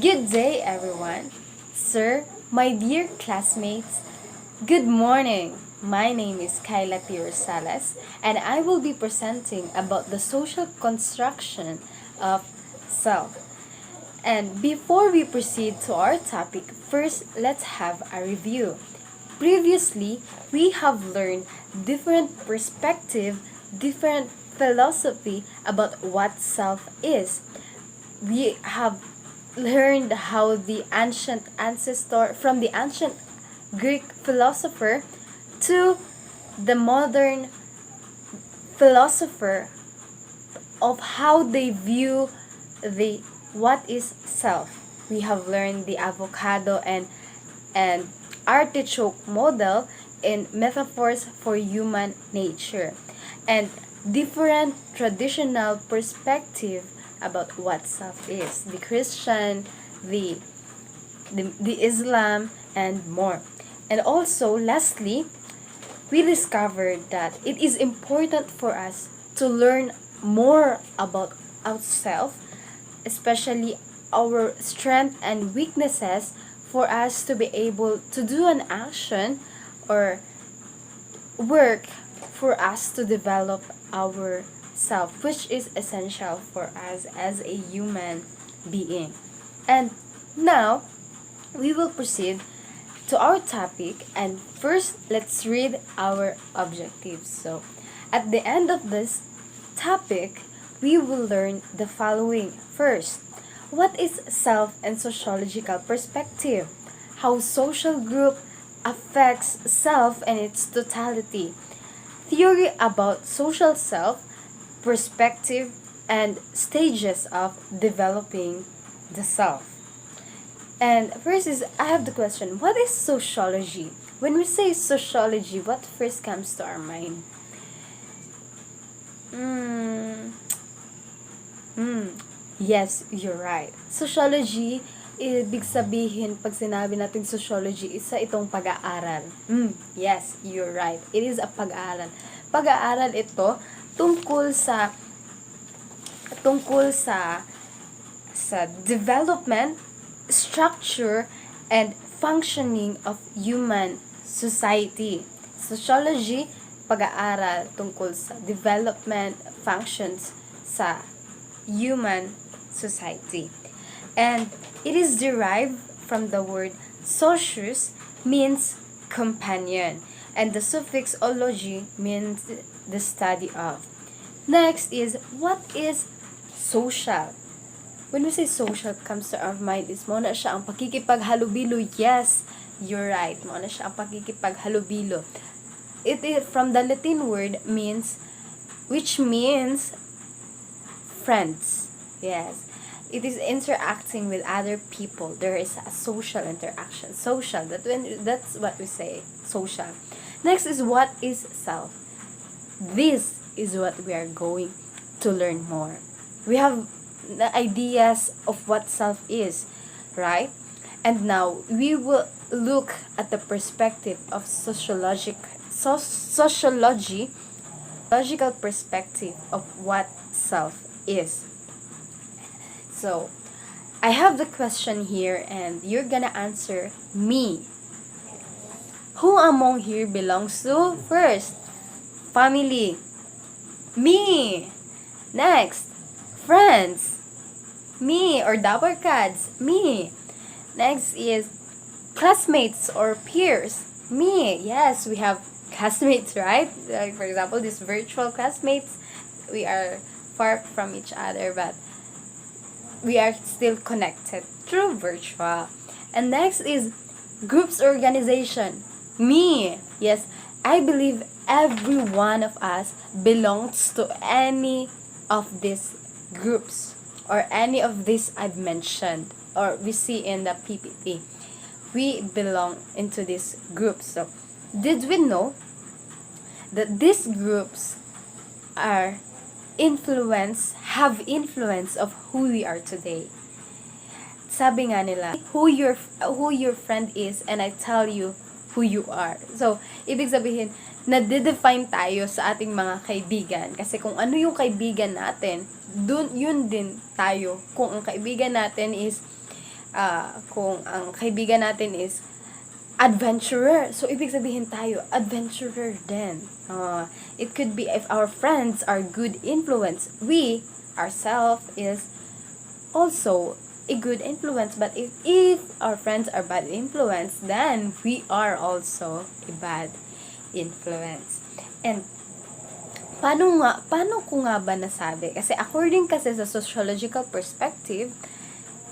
Good day, everyone. Sir, my dear classmates, good morning. My name is Kyla T. Rosales, and I will be presenting about the social construction of self. And before we proceed to our topic, first let's have a review. Previously, we have learned different perspective, different philosophy about what self is. We have learned how the ancient ancestor from the ancient Greek philosopher to the modern philosopher of how they view the what is self. We have learned the avocado and artichoke model in metaphors for human nature and different traditional perspective about what self is. The Christian, the Islam, and more. And also, lastly, we discovered that it is important for us to learn more about ourselves, especially our strengths and weaknesses, for us to be able to do an action or work for us to develop our self, which is essential for us as a human being. And now we will proceed to our topic, and first let's read our objectives. So at the end of this topic, we will learn the following. First, what is self and sociological perspective? How social group affects self and its totality. Theory about social self, perspective, and stages of developing the self. And first is, I have the question, what is sociology? When we say sociology, what first comes to our mind? Hmm. Yes, you're right. Sociology, ibig sabihin, pag sinabi natin sociology, isa itong pag-aaral. Yes, you're right. It is a pag-aaral. Pag-aaral ito tungkol sa development, structure, and functioning of human society. Sociology, pag-aaral tungkol sa development, functions sa human society. And it is derived from the word socius, means companion, and the suffix ology means the study of. Next is, what is social? When we say social, comes to our mind is mo na siya ang pakikipaghalubilo. Yes, you're right. Mo na siya ang pakikipaghalubilo. It is from the Latin word which means friends. Yes. It is interacting with other people. There is a social interaction. Social. That's what we say. Social. Next is, what is self? This is what we are going to learn more. We have the ideas of what self is, right? And now we will look at the perspective of sociology, logical perspective of what self is. So, I have the question here, and you're gonna answer me. Who among here belongs to first? Family. Me. Next, friends. Me, or Dapper Cats. Me. Next is classmates or peers. Me. Yes, we have classmates, right? Like, for example, these virtual classmates, we are far from each other, but we are still connected through virtual. And next is groups organization. Me. Yes, I believe every one of us belongs to any of these groups or any of these I've mentioned or we see in the PPT. We belong into these groups. So, did we know that these groups are have influence of who we are today? Sabi nga nila, who your friend is, and I tell you who you are. So, ibig sabihin, nade-define tayo sa ating mga kaibigan. Kasi kung ano yung kaibigan natin, yun din tayo. Kung ang kaibigan natin is Kung ang kaibigan natin is adventurer, so ibig sabihin tayo adventurer din. It could be if our friends are good influence, we ourselves is also a good influence. But if our friends are bad influence, then we are also a bad influence. And paano ko nga ba nasabi? Kasi according kasi sa sociological perspective,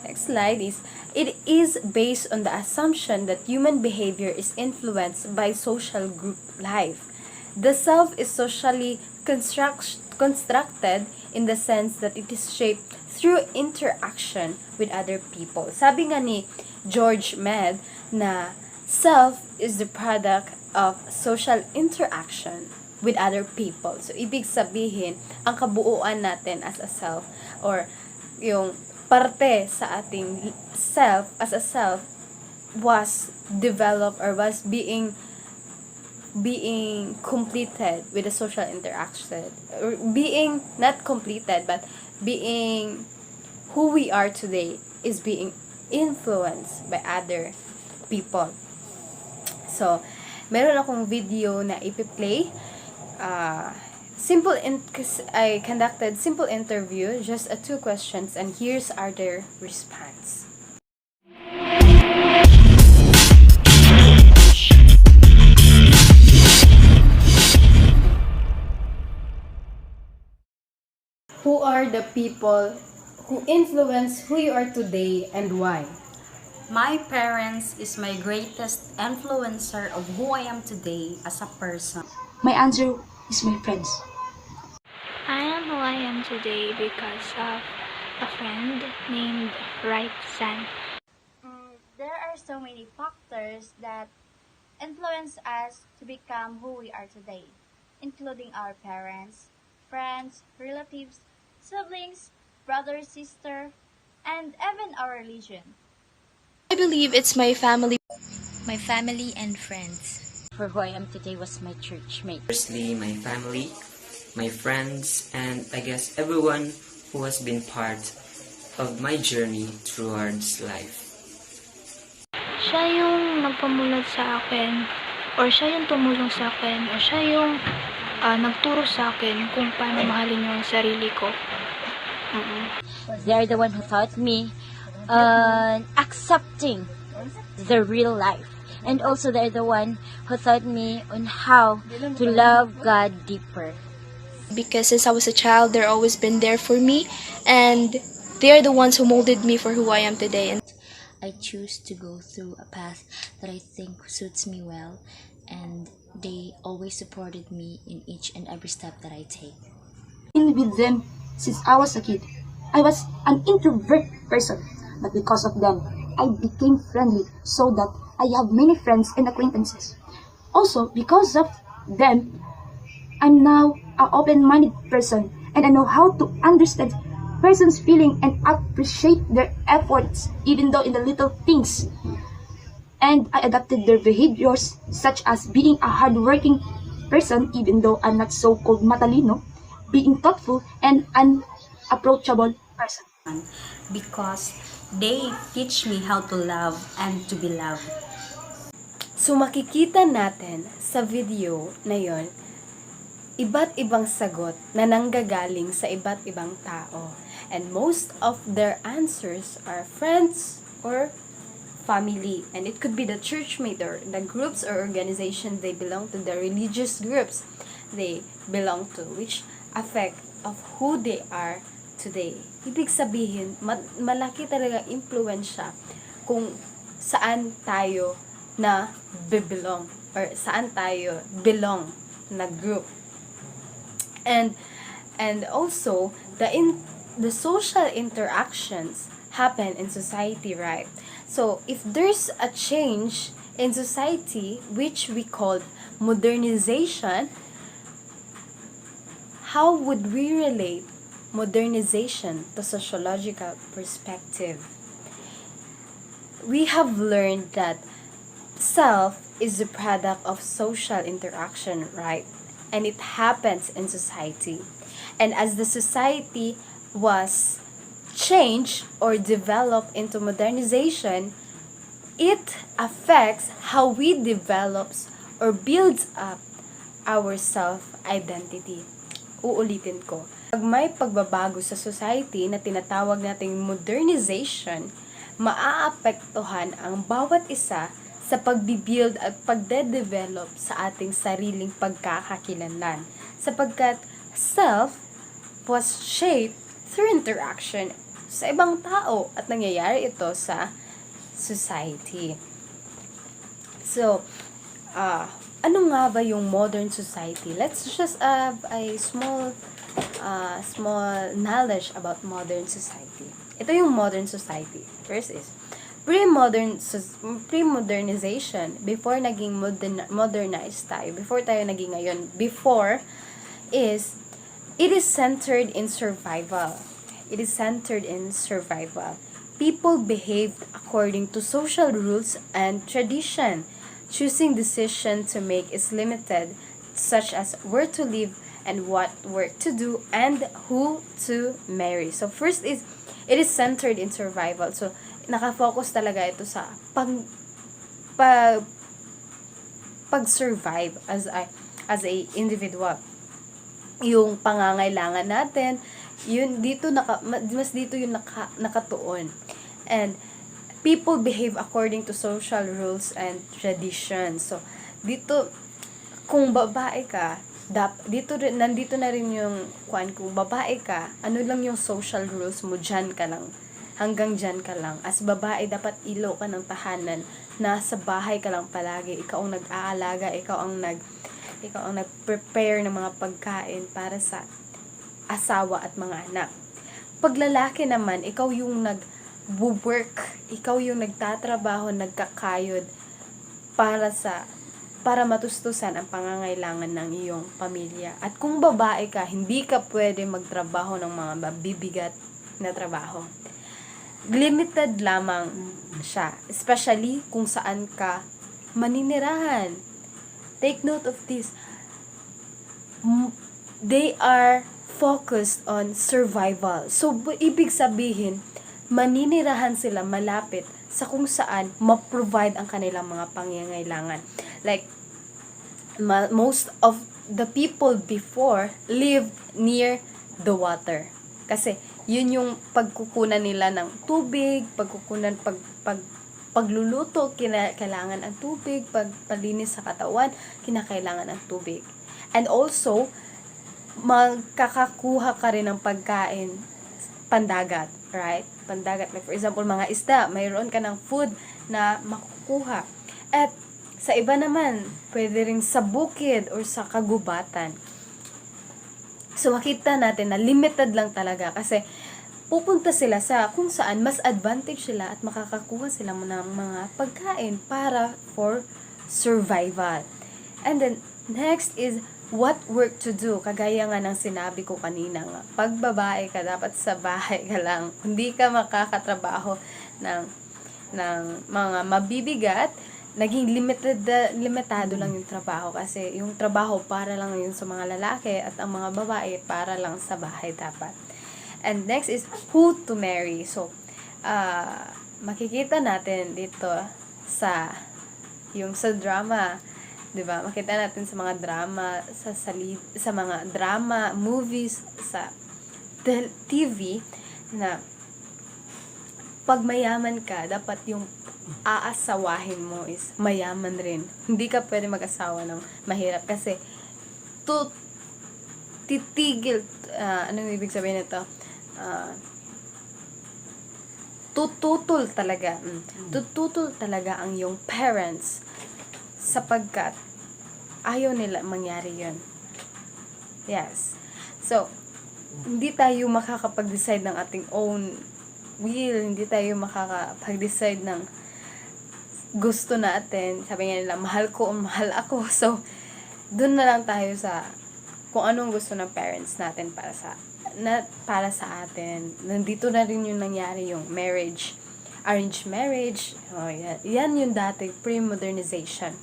next slide is, it is based on the assumption that human behavior is influenced by social group life. The self is socially constructed in the sense that it is shaped through interaction with other people. Sabi nga ni George Med na self is the product of social interaction with other people. So, ibig sabihin, ang kabuuan natin as a self, or yung parte sa ating self, as a self, was developed or was being completed with a social interaction, or being not completed but being who we are today is being influenced by other people. So meron akong video na ipi-play. I conducted simple interview, just 2 questions, and here's are their response. Who are the people who influence who you are today and why? My parents is my greatest influencer of who I am today as a person. My answer is my friends. I am who I am today because of a friend named Right San. There are so many factors that influence us to become who we are today, including our parents, friends, relatives, siblings, brother, sister, and even our religion. I believe it's my family. My family and friends. For who I am today was my church mate. Firstly, my family, my friends, and I guess everyone who has been part of my journey towards life. Siya yung nagpamulat sa akin, or siya yung tumulong sa akin, or siya yung nagturo sa akin kung paano mahalin yung sarili ko. They are the one who taught me accepting the real life. And also they're the one who taught me on how to love God deeper. Because since I was a child, they're always been there for me, and they are the ones who molded me for who I am today. And I choose to go through a path that I think suits me well, and they always supported me in each and every step that I take. Been with them since I was a kid. I was an introvert person, but because of them, I became friendly so that I have many friends and acquaintances. Also, because of them, I'm now an open-minded person, and I know how to understand person's feeling and appreciate their efforts, even though in the little things. And I adopted their behaviors, such as being a hardworking person, even though I'm not so-called matalino, being thoughtful and an approachable person. Because they teach me how to love and to be loved. So makikita natin sa video na yon, iba't ibang sagot na nanggagaling sa iba't ibang tao. And most of their answers are friends or family. And it could be the church mate or the groups or organization they belong to, the religious groups they belong to, which affect of who they are today. Ibig sabihin, malaki talaga impluwensya kung saan tayo na belong or saan tayo belong na group. And also the social interactions happen in society, right? So if there's a change in society which we call modernization, how would we relate modernization to sociological perspective? We have learned that self is the product of social interaction, right? And it happens in society. And as the society was change or develop into modernization, it affects how we develops or builds up our self-identity. Uulitin ko. Pag may pagbabago sa society na tinatawag nating modernization, maaapektuhan ang bawat isa sa pagbibuild at pagde-develop sa ating sariling pagkakakilanlan. Sapagkat self was shaped through interaction sa ibang tao at nangyayari ito sa society. So, ano nga ba yung modern society? Let's just have a small knowledge about modern society. Ito yung modern society. First is pre-modernization, before naging modernized tayo, before tayo naging ngayon, before is, it is centered in survival. It is centered in survival. People behaved according to social rules and tradition. Choosing decision to make is limited, such as where to live and what work to do and who to marry. So first is, it is centered in survival. So nakafocus talaga ito sa pag-survive as a individual. Yung pangangailangan natin, yun dito mas dito yung nakatuon. And people behave according to social rules and traditions. So dito, kung babae ka, nandito na rin yung kung babae ka, ano lang yung social rules mo, dyan ka lang. Hanggang dyan ka lang. As babae, dapat ilaw ka ng tahanan. Nasa bahay ka lang palagi. Ikaw ang nag-aalaga, ikaw ang nag-prepare ng mga pagkain para sa asawa at mga anak. Pag lalaki naman, ikaw yung nag-work, ikaw yung nagtatrabaho, nagkakayod para matustusan ang pangangailangan ng iyong pamilya. At kung babae ka, hindi ka pwede magtrabaho ng mga mabibigat na trabaho. Limited lamang siya, especially kung saan ka maninirahan. Take note of this. They are focused on survival. So, ibig sabihin, maninirahan sila malapit sa kung saan ma-provide ang kanilang mga pangangailangan. Like, most of the people before lived near the water. Kasi, yun yung pagkukunan nila ng tubig, pagluluto, kailangan ng tubig, pagpalinis sa katawan, kinakailangan ng tubig. And also, magkakakuha ka rin ng pagkain pandagat, right? Pandagat, like for example, mga isda, mayroon ka ng food na makukuha. At sa iba naman, pwede rin sa bukid or sa kagubatan. So, makita natin na limited lang talaga kasi pupunta sila sa kung saan mas advantage sila at makakakuha sila ng mga pagkain para for survival. And then, next is what work to do. Kagaya nga ng sinabi ko kanina nga, pag babae ka, dapat sa bahay ka lang. Hindi ka makakatrabaho ng mga mabibigat. Naging limitado lang yung trabaho kasi yung trabaho para lang yun sa mga lalaki at ang mga babae para lang sa bahay dapat. And next is who to marry. So, makikita natin dito sa drama, 'di ba? Makita natin sa mga drama, sa mga drama, movies, sa TV na pag mayaman ka, dapat yung aasawahin mo is mayaman rin. Hindi ka pwede mag-asawa ng mahirap kasi titigil, anong ibig sabihin nito? Tututol talaga. Tututol talaga ang iyong parents sapagkat ayaw nila mangyari yun. Yes. So, hindi tayo makakapag-decide ng ating own will. Hindi tayo makakapag-decide ng gusto natin. Sabi nga nila, mahal ko o mahal ako. So, dun na lang tayo sa kung anong gusto ng parents natin para sa atin. Nandito na rin yung nangyari yung marriage, arranged marriage. Yan yung dati pre-modernization.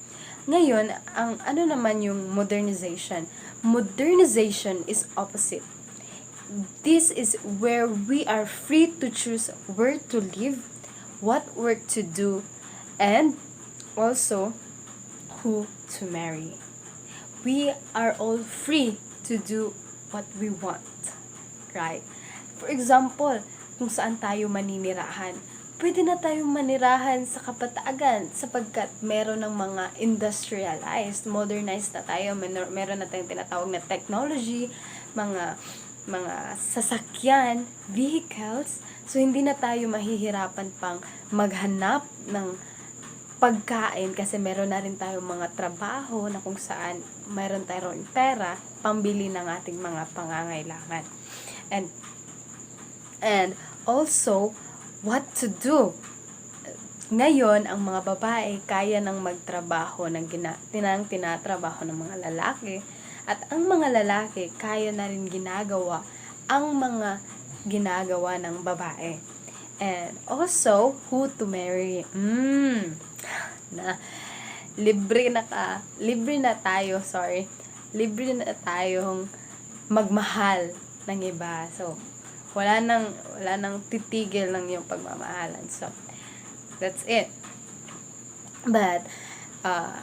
Ngayon, ano naman yung modernization? Modernization is opposite. this is where we are free to choose where to live, what work to do, and also who to marry. We are all free to do what we want, right? For example, kung saan tayo maninirahan, pwede na tayong manirahan sa Kapatagan sapagkat meron ng mga industrialized, modernized na tayo, meron na tayong tinatawag na technology, mga sasakyan, vehicles, so hindi na tayo mahihirapan pang maghanap ng pagkain kasi meron na rin tayong mga trabaho na kung saan meron tayong pera pambili ng ating mga pangangailangan. And also, what to do? Ngayon, ang mga babae kaya nang magtrabaho ng tinatrabaho ng mga lalaki, at ang mga lalaki kaya na rin ginagawa ang mga ginagawa ng babae. And also, who to marry? Libre na tayong magmahal ng iba. So, wala nang titigil ng yung pagmamahalan. So, that's it. But,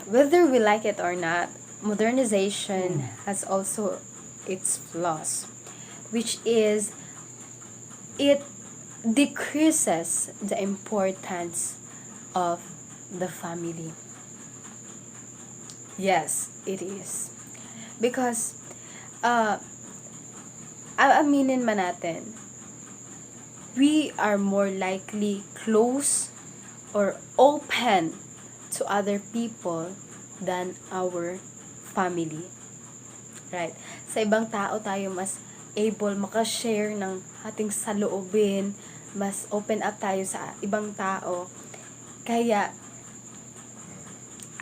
whether we like it or not, modernization has also its flaws, which is, it decreases the importance of the family. Yes, it is. Because, aaminin man natin, we are more likely close or open to other people than our family. Right? Sa ibang tao tayo mas able makashare ng ating saloobin, mas open up tayo sa ibang tao. Kaya,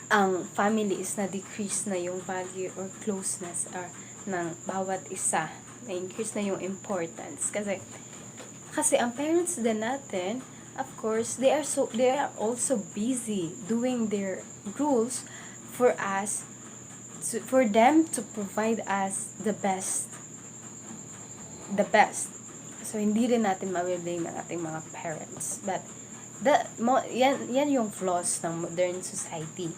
ang family is na-decrease na yung value or closeness or ng bawat isa. Na-increase na yung importance. Kasi ang parents din natin, of course, they are also busy doing their rules for us, for them to provide us the best. So, hindi rin natin mabiblame ng ating mga parents. But, yan yung flaws ng modern society.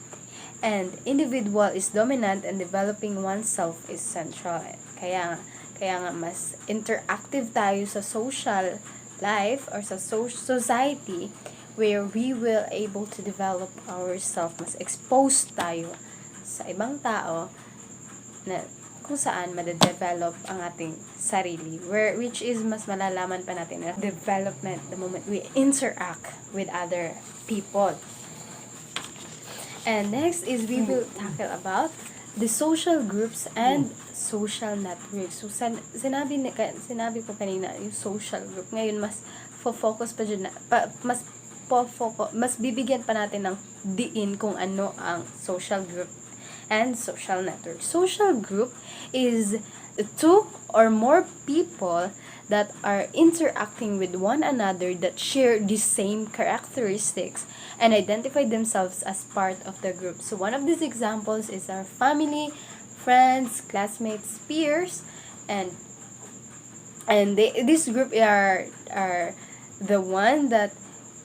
And individual is dominant and developing oneself is central. Kaya nga mas interactive tayo sa social life or sa society where we will able to develop ourselves, mas exposed tayo sa ibang tao na kung saan made-develop ang ating sarili, which is mas malalaman pa natin ang development the moment we interact with other people. And next is we will tackle about the social groups and social networks. So, sinabi ko kanina, yung social group. Ngayon, mas focus pa dyan, mas bibigyan pa natin ng diin kung ano ang social group and social network. Social group is two or more people that are interacting with one another that share the same characteristics and identify themselves as part of the group. So one of these examples is our family, friends, classmates, peers, and this group are the one that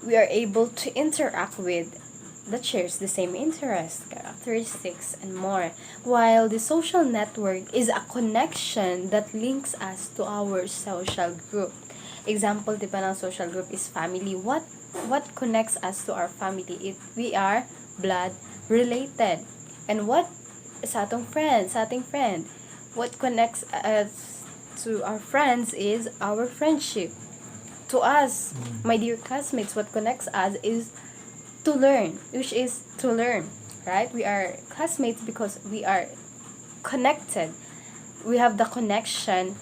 we are able to interact with that shares the same interests, characteristics, and more. While the social network is a connection that links us to our social group. Example, di ba, ng social group is family. What connects us to our family? We are blood related. And what sa ating friend? What connects us to our friends is our friendship. To us, my dear classmates, what connects us is to learn, right? We are classmates because we are connected. We have the connection,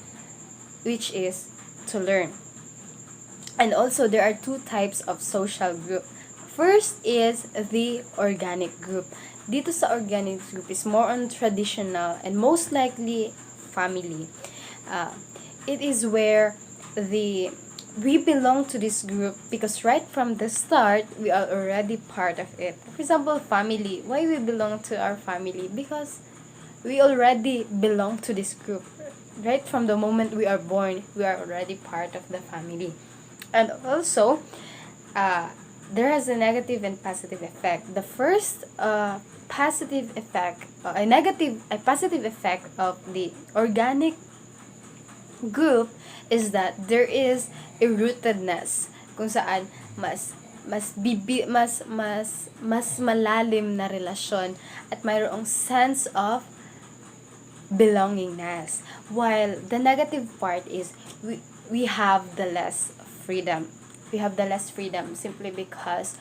which is to learn. And also, there are two types of social group. First is the organic group. Dito sa organic group is more on traditional and most likely family. It is where we belong to this group because right from the start, we are already part of it. For example, family. Why we belong to our family? Because we already belong to this group. right from the moment we are born, we are already part of the family. And also, there has a negative and positive effect. The first positive effect, a positive effect of the organic group is that there is a rootedness kung saan mas malalim na relasyon at mayroong sense of belongingness, while the negative part is we have the less freedom. We have the less freedom simply because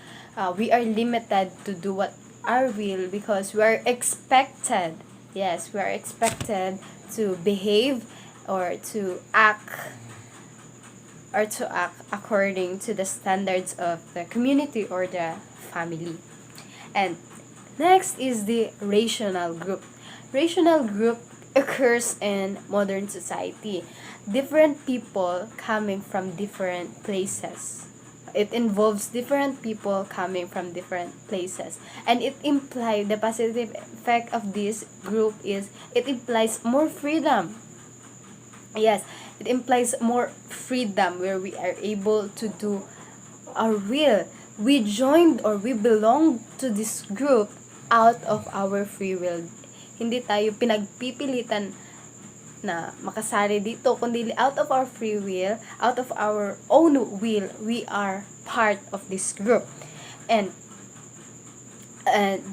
we are limited to do what our will, because we are expected, yes, we are expected to behave or to act according to the standards of the community or the family. And next is the rational group. Rational group occurs in modern society. Different people coming from different places. It involves different people coming from different places. And it implies, the positive effect of this group is, it implies more freedom. Yes, it implies more freedom where we are able to do our will. We joined or we belong to this group out of our free will. Hindi tayo pinagpipilitan na makasali dito, kundi out of our free will, out of our own will, we are part of this group. And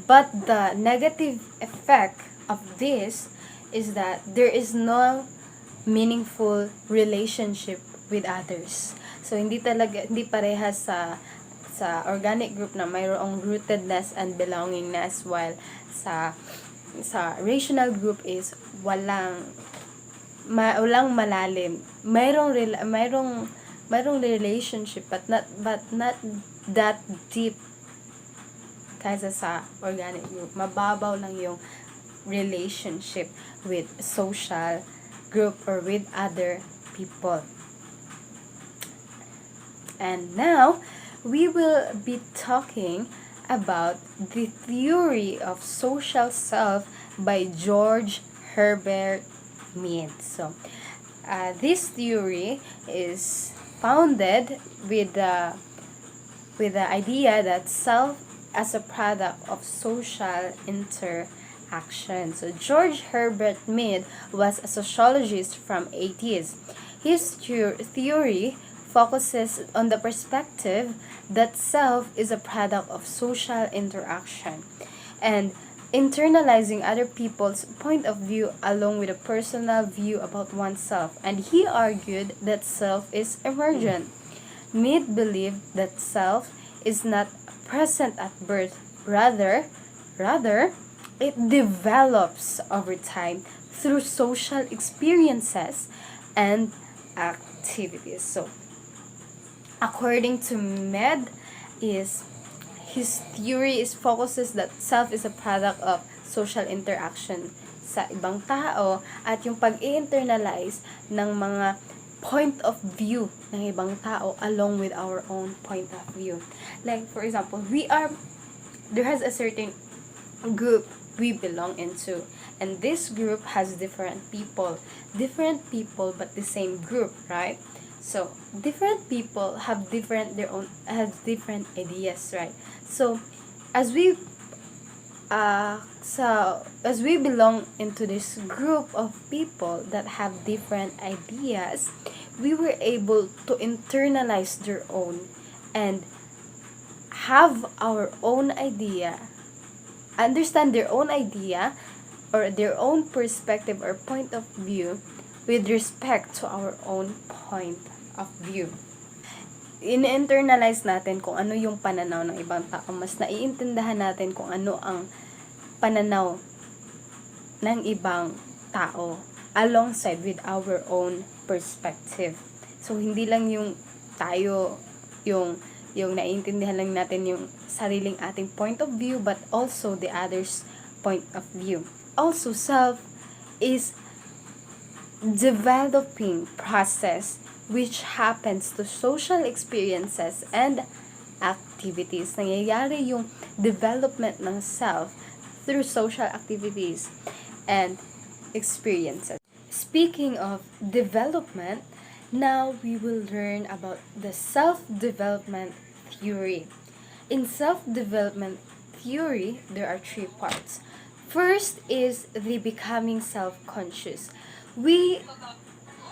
but the negative effect of this is that there is no meaningful relationship with others. So hindi parehas sa organic group na mayroong rootedness and belongingness, while sa rational group is walang malalim. Mayroong relationship but not that deep kaysa sa organic group. Mababaw lang yung relationship with social group or with other people. And now we will be talking about the theory of social self by George Herbert Mead. So this theory is founded with the idea that self as a product of social interaction. So George Herbert Mead was a sociologist from 80s. His theory focuses on the perspective that self is a product of social interaction and internalizing other people's point of view along with a personal view about oneself. And he argued that self is emergent. Mead believed that self is not present at birth, rather it develops over time through social experiences and activities. So, according to Mead, his theory focuses that self is a product of social interaction sa ibang tao at yung pag-i-internalize ng mga point of view ng ibang tao along with our own point of view. Like, for example, there has a certain group we belong into, and this group has different people but the same group, right? So different people have different ideas, right? So as we belong into this group of people that have different ideas, we were able to internalize their own and have our own idea, understand their own idea or their own perspective or point of view with respect to our own point of view. In-internalize natin kung ano yung pananaw ng ibang tao. Mas naiintindihan natin kung ano ang pananaw ng ibang tao alongside with our own perspective. So, hindi lang yung tayo, yung naiintindihan lang natin yung sariling ating point of view, but also the other's point of view. Also, self is developing process which happens to social experiences and activities. Nangyayari yung development ng self through social activities and experiences. speaking of development, now we will learn about the self-development theory. In self-development theory, there are three parts. First is the becoming self-conscious. We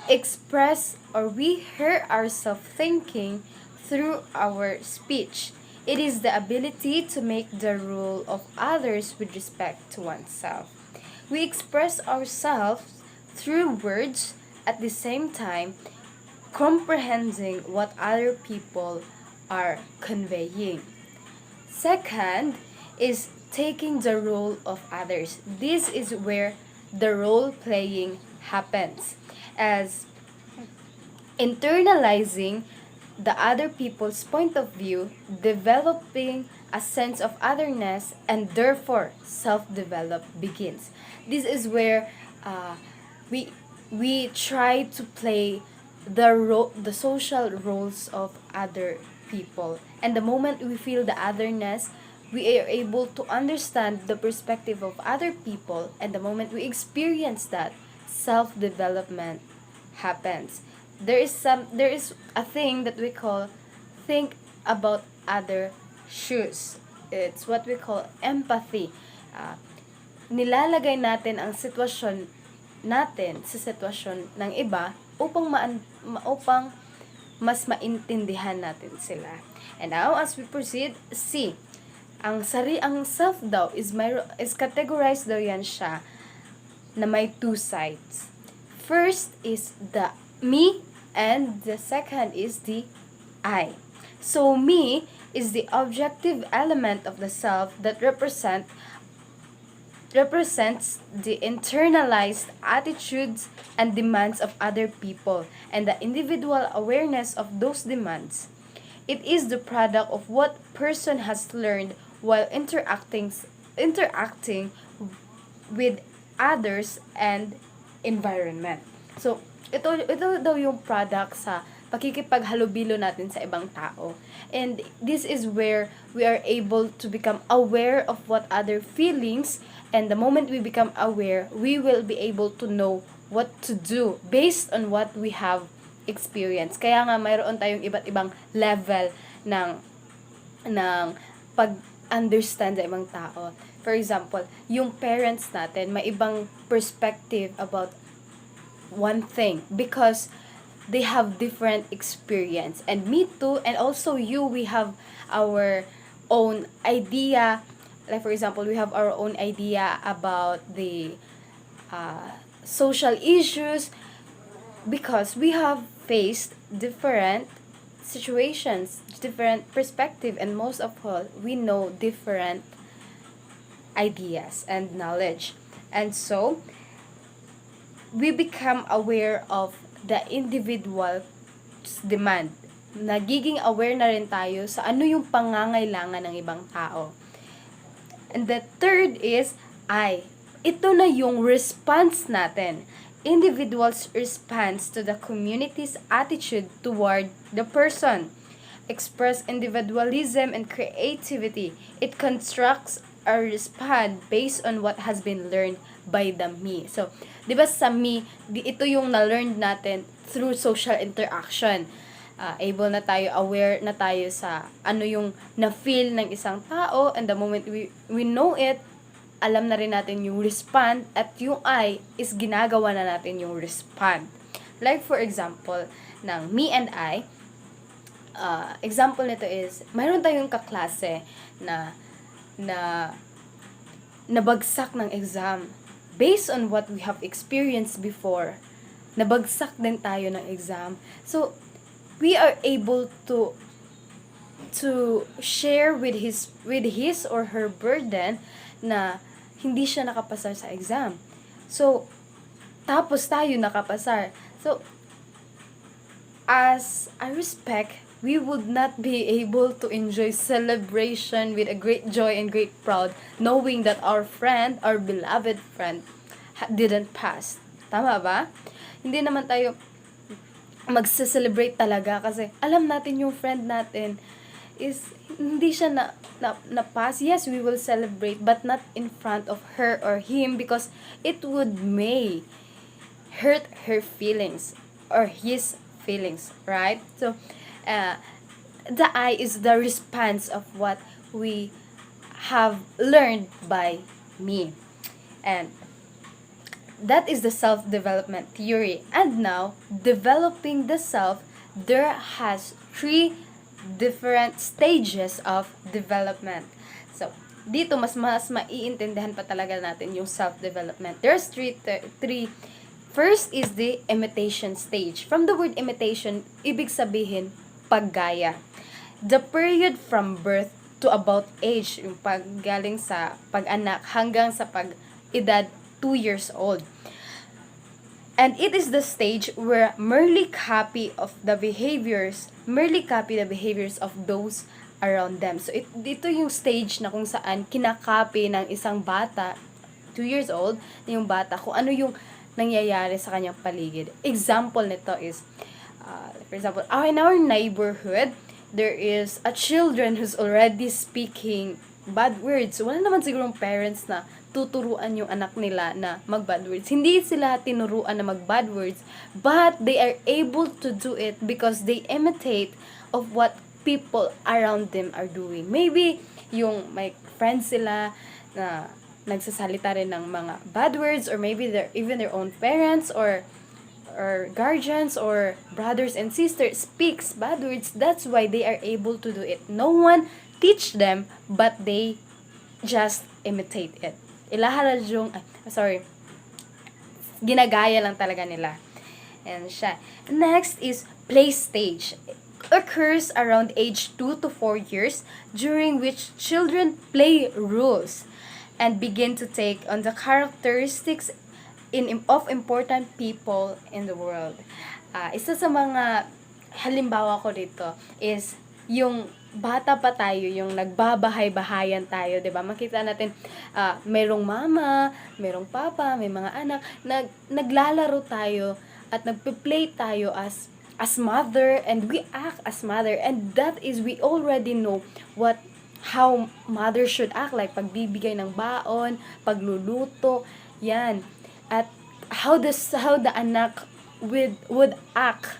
express or we hear ourselves thinking through our speech. It is the ability to make the rule of others with respect to oneself. We express ourselves through words at the same time comprehending what other people are conveying. Second is taking the role of others. This is where the role playing happens, as internalizing the other people's point of view, developing a sense of otherness, and therefore self-develop begins. This is where we we try to play the social roles of other people, and the moment we feel the otherness, we are able to understand the perspective of other people, and the moment we experience that, self-development happens. There is a thing that we call think about other shoes. It's what we call empathy. Uh, Nilalagay natin ang sitwasyon natin sa sitwasyon ng iba upang upang mas maintindihan natin sila. And now as we proceed, see, ang self daw is categorized daw yan siya na may two sides. First is the me, and the second is the I. So me is the objective element of the self that represents the internalized attitudes and demands of other people and the individual awareness of those demands. It is the product of what person has learned while interacting with others and environment. So, ito daw yung product sa pakikipaghalubilo natin sa ibang tao. And this is where we are able to become aware of what other feelings, and the moment we become aware, we will be able to know what to do based on what we have experienced. Kaya nga mayroon tayong iba't ibang level ng pag-understand sa ibang tao. For example, yung parents natin, may ibang perspective about one thing because they have different experience. And me too, and also you, we have our own idea. Like for example, we have our own idea about the social issues because we have faced different situations, different perspective, and most of all, we know different ideas and knowledge. And so, we become aware of the individual's demand. Nagiging aware na rin tayo sa ano yung pangangailangan ng ibang tao. And the third is I. Ito na yung response natin. Individual's response to the community's attitude toward the person. Express individualism and creativity. It constructs a response based on what has been learned by the me. So, di ba sa me, ito yung na-learn natin through social interaction. Able na tayo, aware na tayo sa ano yung na-feel ng isang tao, and the moment we know it, alam na rin natin yung respond, at yung I is ginagawa na natin yung respond. Like for example, ng me and I, example nito is, mayroon tayong kaklase na nabagsak ng exam. Based on what we have experienced before, nabagsak din tayo ng exam. So, we are able to share with his or her burden na hindi siya nakapasar sa exam. So, tapos tayo nakapasar. So, as a respect, we would not be able to enjoy celebration with a great joy and great proud knowing that our friend, our beloved friend, didn't pass. Tama ba? Hindi naman tayo magse-celebrate talaga kasi alam natin yung friend natin is hindi siya na pass. Yes, we will celebrate but not in front of her or him because it would may hurt her feelings or his feelings, right? So the I is the response of what we have learned by me. And that is the self-development theory. And now, developing the self, there has three different stages of development. So, dito mas maiintindihan pa talaga natin yung self-development. There's three. First is the imitation stage. From the word imitation, ibig sabihin paggaya. The period from birth to about age, yung paggaling sa pag-anak hanggang sa pag-edad 2 years old. And it is the stage where merely copy the behaviors of those around them. So, dito yung stage na kung saan kinakopy ng isang bata, 2 years old, yung bata, kung ano yung nangyayari sa kanyang paligid. Example nito is, for example, in our neighborhood, there is a children who's already speaking bad words. Wala naman sigurong parents na tuturuan yung anak nila na mag-bad words. Hindi sila tinuruan na mag-bad words, but they are able to do it because they imitate of what people around them are doing. Maybe yung may friends sila na nagsasalita rin ng mga bad words, or maybe even their own parents or guardians or brothers and sisters speaks bad words. That's why they are able to do it. No one teach them, but they just imitate it. Ginagaya lang talaga nila. And siya. Next is play stage. Occurs around age 2 to 4 years, during which children play roles and begin to take on the characteristics of important people in the world. Isa sa mga halimbawa ko dito is yung bata pa tayo, yung nagbabahay-bahayan tayo, 'di ba? Makita natin merong mama, merong papa, may mga anak, naglalaro tayo at nagpe-play tayo as mother, and we act as mother, and that is, we already know how mother should act, like pagbibigay ng baon, pagluluto, yan. At how the anak would act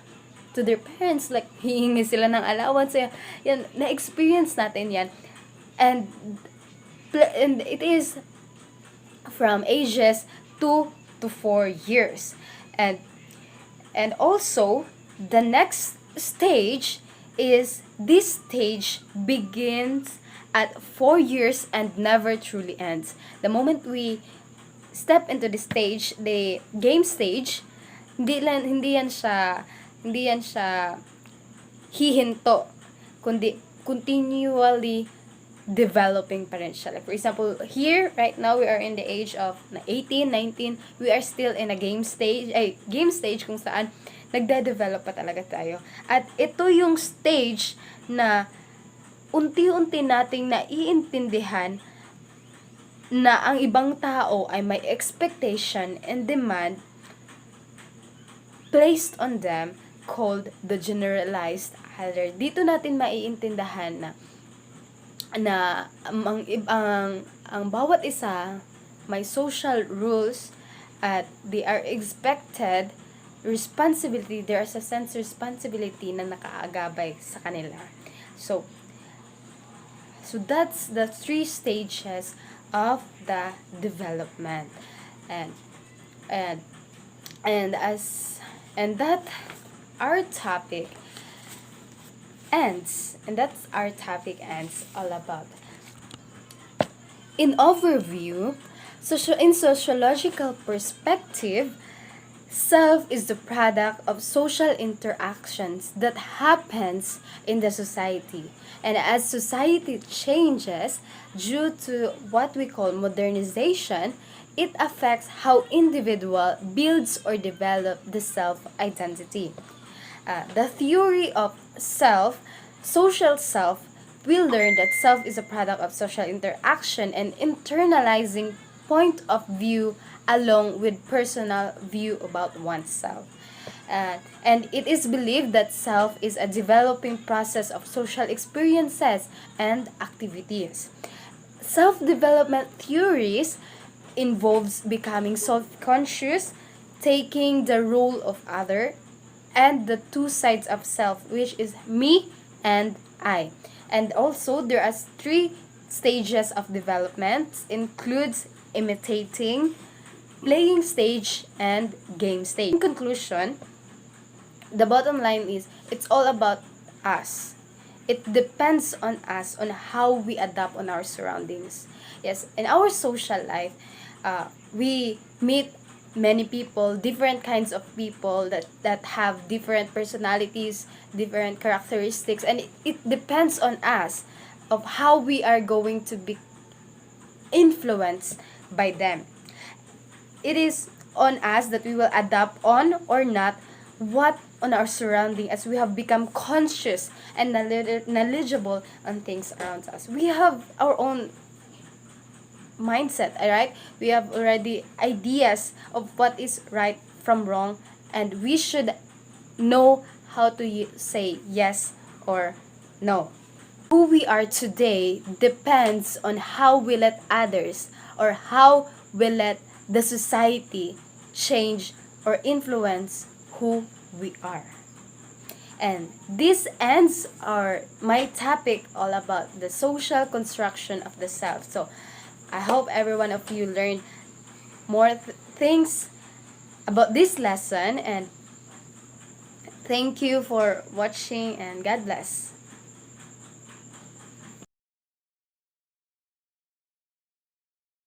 to their parents, like hihingi sila ng allowance, yan, na-experience natin yan. And it is from ages 2 to 4 years. And also, the next stage is, this stage begins at 4 years and never truly ends. The moment we step into the stage, the game stage, hindi yan siya hihinto, kundi continually developing pa rin siya. Like, for example, here, right now, we are in the age of 18, 19, we are still in a game stage kung saan nagde-develop pa talaga tayo. At ito yung stage na unti-unti nating naiintindihan na ang ibang tao ay may expectation and demand placed on them, called the generalized other. Dito natin maiintindihan na ang bawat isa may social rules at they are expected responsibility, there is a sense of responsibility na nakaagabay sa kanila. So that's the 3 stages of the development. And that our topic ends, and that's our topic ends all about. In overview, in sociological perspective, self is the product of social interactions that happens in the society. And as society changes due to what we call modernization, it affects how individual builds or develop the self-identity. The theory of social self, we learn that self is a product of social interaction and internalizing point of view along with personal view about oneself. And it is believed that self is a developing process of social experiences and activities. Self-development theories involves becoming self-conscious, taking the role of other, and the two sides of self, which is me and I. And also, there are three stages of development, includes imitating, playing stage, and game stage. In conclusion, the bottom line is it's all about us. It depends on us on how we adapt on our surroundings. Yes, in our social life, we meet many people, different kinds of people that have different personalities, different characteristics, and it depends on us of how we are going to be influenced by them. It is on us that we will adapt on or not what on our surrounding, as we have become conscious and knowledgeable on things around us. We have our own mindset, alright? We have already ideas of what is right from wrong, and we should know how to say yes or no. Who we are today depends on how we let others, or how we let the society change or influence who we are. And this ends my topic all about the social construction of the self. So I hope every one of you learned more things about this lesson, and thank you for watching, and God bless.